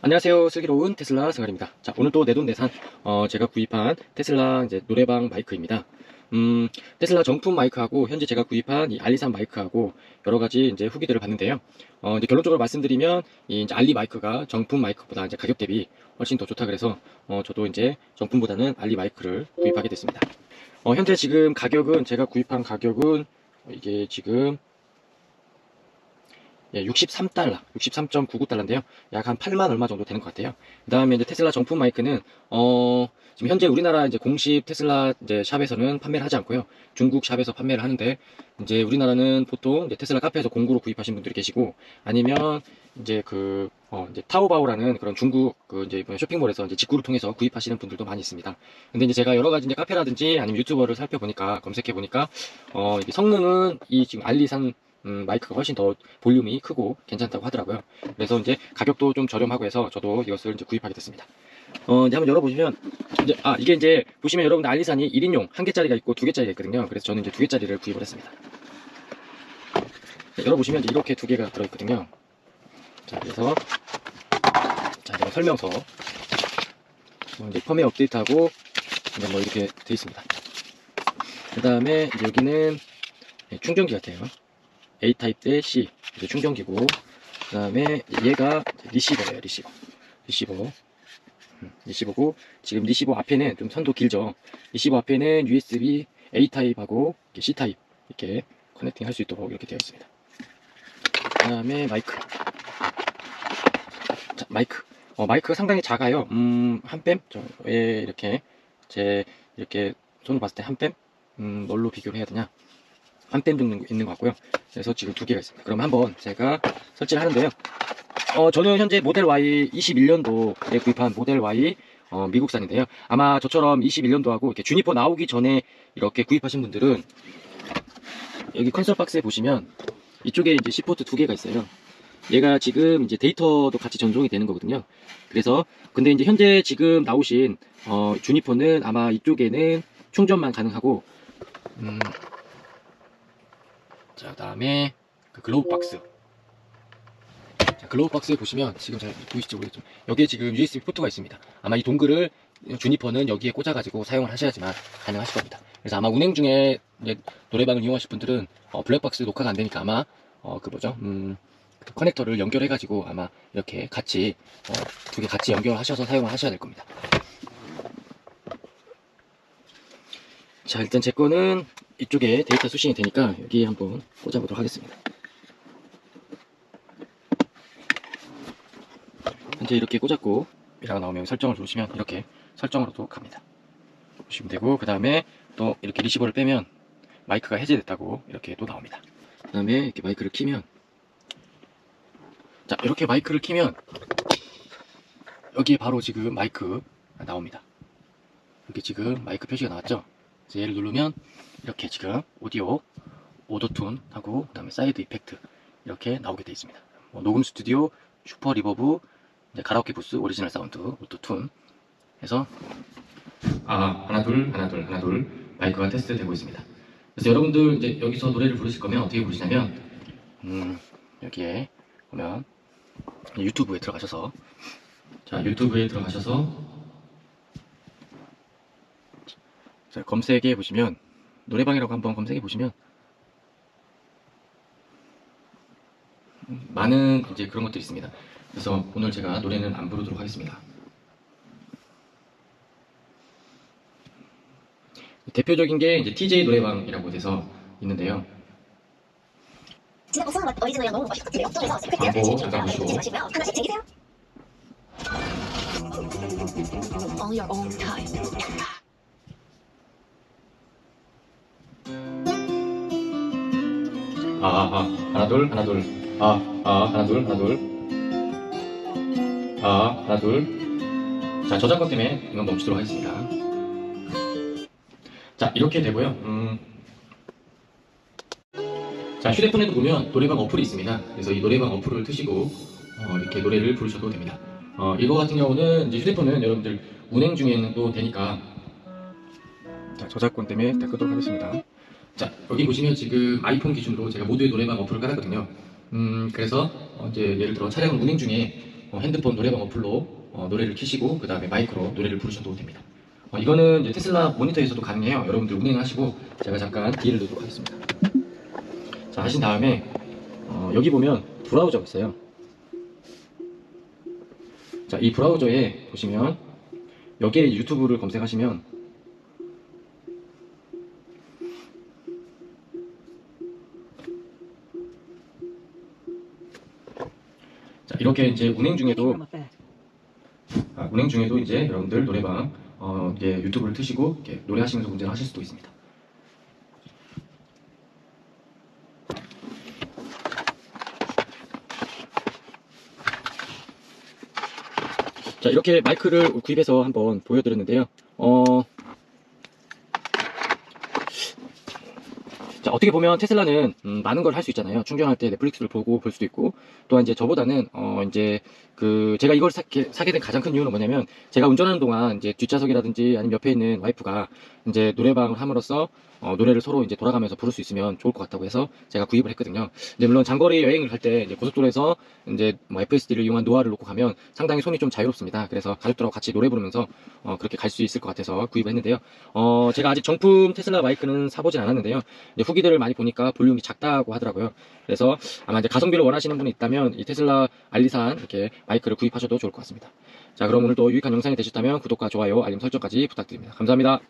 안녕하세요. 슬기로운 테슬라 생활입니다. 자, 오늘 또 내돈내산 제가 구입한 테슬라 이제 노래방 마이크입니다. 테슬라 정품 마이크하고 현재 제가 구입한 이 알리산 마이크하고 여러 가지 이제 후기들을 봤는데요. 이제 결론적으로 말씀드리면 이 이제 알리 마이크가 정품 마이크보다 이제 가격 대비 훨씬 더 좋다 그래서 저도 이제 정품보다는 알리 마이크를 구입하게 됐습니다. 현재 지금 가격은 제가 구입한 가격은 이게 지금 63달러, 63.99달러인데요. 약 한 8만 얼마 정도 되는 것 같아요. 그 다음에 이제 테슬라 정품 마이크는, 지금 현재 우리나라 이제 공식 테슬라 이제 샵에서는 판매를 하지 않고요. 중국 샵에서 판매를 하는데, 이제 우리나라는 보통 이제 테슬라 카페에서 공구로 구입하신 분들이 계시고, 아니면 이제 이제 타오바오라는 그런 중국 이제 쇼핑몰에서 이제 직구를 통해서 구입하시는 분들도 많이 있습니다. 근데 이제 제가 여러 가지 이제 카페라든지 아니면 유튜버를 살펴보니까, 검색해보니까, 이게 성능은 이 지금 알리산 마이크가 훨씬 더 볼륨이 크고 괜찮다고 하더라고요. 그래서 이제 가격도 좀 저렴하고 해서 저도 이것을 이제 구입하게 됐습니다. 이제 한번 열어보시면, 이게 이제 보시면 여러분들 알리산이 1인용 1개짜리가 있고 2개짜리가 있거든요. 그래서 저는 이제 2개짜리를 구입을 했습니다. 네, 열어보시면 이렇게 2개가 들어있거든요. 자, 그래서, 이제 설명서. 이제 펌웨어 업데이트하고, 이제 뭐 이렇게 되어 있습니다. 그 다음에 여기는 충전기 같아요. A 타입 대 C 이제 충전기고, 그 다음에 얘가 리시버예요. 리시버고, 지금 리시버 앞에는 좀 선도 길죠. 리시버 앞에는 USB A 타입하고 C 타입 이렇게 커넥팅 할 수 있도록 이렇게 되어 있습니다. 그 다음에 마이크. 자, 마이크가 상당히 작아요. 한 뺨? 이렇게 이렇게 손으로 봤을 때 한 뺨? 뭘로 비교를 해야 되냐? 한 뺨 정도 있는 것 같고요. 그래서 지금 2개가 있습니다. 그럼 한번 제가 설치를 하는데요. 저는 현재 모델 Y 21년도에 구입한 모델 Y 미국산인데요. 아마 저처럼 21년도하고 이렇게 주니퍼 나오기 전에 이렇게 구입하신 분들은 여기 컨솔 박스에 보시면 이쪽에 이제 C포트 2개가 있어요. 얘가 지금 이제 데이터도 같이 전송이 되는 거거든요. 그래서 근데 이제 현재 지금 나오신 주니퍼는 아마 이쪽에는 충전만 가능하고, 자, 그 다음에 글로우 박스. 자, 글로우 박스에 보시면 지금 잘 보이시죠? 모르겠죠? 여기에 지금 USB 포트가 있습니다. 아마 이 동글을 주니퍼는 여기에 꽂아가지고 사용을 하셔야지만 가능하실 겁니다. 그래서 아마 운행 중에 이제 노래방을 이용하실 분들은 블랙박스 녹화가 안 되니까 아마 그 커넥터를 연결해가지고 아마 이렇게 같이 2개 같이 연결하셔서 사용을 하셔야 될 겁니다. 자, 일단 제 거는 이쪽에 데이터 수신이 되니까 여기에 한번 꽂아보도록 하겠습니다. 현재 이렇게 꽂았고, 미라가 나오면 설정을 누르시면 이렇게 설정으로도 갑니다. 보시면 되고, 그 다음에 또 이렇게 리시버를 빼면 마이크가 해제됐다고 이렇게 또 나옵니다. 그 다음에 이렇게 마이크를 키면, 자, 이렇게 마이크를 키면 여기에 바로 지금 마이크 나옵니다. 이렇게 지금 마이크 표시가 나왔죠? 그래서 얘를 누르면 이렇게 지금 오디오, 오토튠 하고 그 다음에 사이드 이펙트 이렇게 나오게 되어 있습니다. 녹음 스튜디오, 슈퍼 리버브, 이제 가라오케 부스, 오리지널 사운드, 오토튠 해서 하나 둘 마이크가 테스트 되고 있습니다. 그래서 여러분들 이제 여기서 노래를 부르실 거면 어떻게 부르시냐면, 여기에 보면 유튜브에 들어가셔서, 자, 유튜브에 들어가셔서 자, 검색해 보시면 노래방이라고 한번 검색해 보시면 많은 이제 그런 것들이 있습니다. 그래서 오늘 제가 노래는 안 부르도록 하겠습니다. 대표적인 게 이제 TJ 노래방이라고 돼서 있는데요. 진짜 복숭아 맛 오리지널이랑 너무 맛있을 것 같은데요? 그래서 광고 잠깐 보시고. 하나씩 즐기세요. On your own time. 하나 둘 하나 둘 하나 둘. 자, 저작권 때문에 이건 멈추도록 하겠습니다. 자, 이렇게 되고요. 자, 휴대폰에도 보면 노래방 어플이 있습니다. 그래서 이 노래방 어플을 트시고 이렇게 노래를 부르셔도 됩니다. 이거 같은 경우는 이제 휴대폰은 여러분들 운행 중에도 되니까, 자, 저작권 때문에 다 끄도록 하겠습니다. 자, 여기 보시면 지금 아이폰 기준으로 제가 모두의 노래방 어플을 깔았거든요. 그래서 이제 예를 들어 차량을 운행 중에 핸드폰 노래방 어플로 노래를 켜시고 그 다음에 마이크로 노래를 부르셔도 됩니다. 이거는 이제 테슬라 모니터에서도 가능해요. 여러분들 운행하시고 제가 잠깐 뒤를 넣도록 하겠습니다. 자, 하신 다음에 여기 보면 브라우저가 있어요. 자, 이 브라우저에 보시면 여기에 유튜브를 검색하시면 자, 이렇게 이제 운행 중에도 이제 여러분들 노래방 이제 유튜브를 트시고 이렇게 노래하시면서 운전을 하실 수도 있습니다. 자, 이렇게 마이크를 구입해서 한번 보여드렸는데요. 자, 어떻게 보면 테슬라는 많은 걸 할 수 있잖아요. 충전할 때 넷플릭스를 보고 볼 수도 있고, 또한 이제 저보다는 이제 제가 이걸 사게 된 가장 큰 이유는 뭐냐면, 제가 운전하는 동안 이제 뒷좌석이라든지 아니면 옆에 있는 와이프가 이제 노래방을 함으로써 노래를 서로 이제 돌아가면서 부를 수 있으면 좋을 것 같다고 해서 제가 구입을 했거든요. 근데 물론 장거리 여행을 갈 때 고속도로에서 이제 뭐 FSD를 이용한 노아를 놓고 가면 상당히 손이 좀 자유롭습니다. 그래서 가족들하고 같이 노래 부르면서 그렇게 갈 수 있을 것 같아서 구입을 했는데요. 제가 아직 정품 테슬라 마이크는 사보진 않았는데요. 이제 후기들을 많이 보니까 볼륨이 작다고 하더라고요. 그래서 아마 이제 가성비를 원하시는 분이 있다면 이 테슬라 알리산 이렇게 마이크를 구입하셔도 좋을 것 같습니다. 자, 그럼 오늘도 유익한 영상이 되셨다면 구독과 좋아요, 알림 설정까지 부탁드립니다. 감사합니다.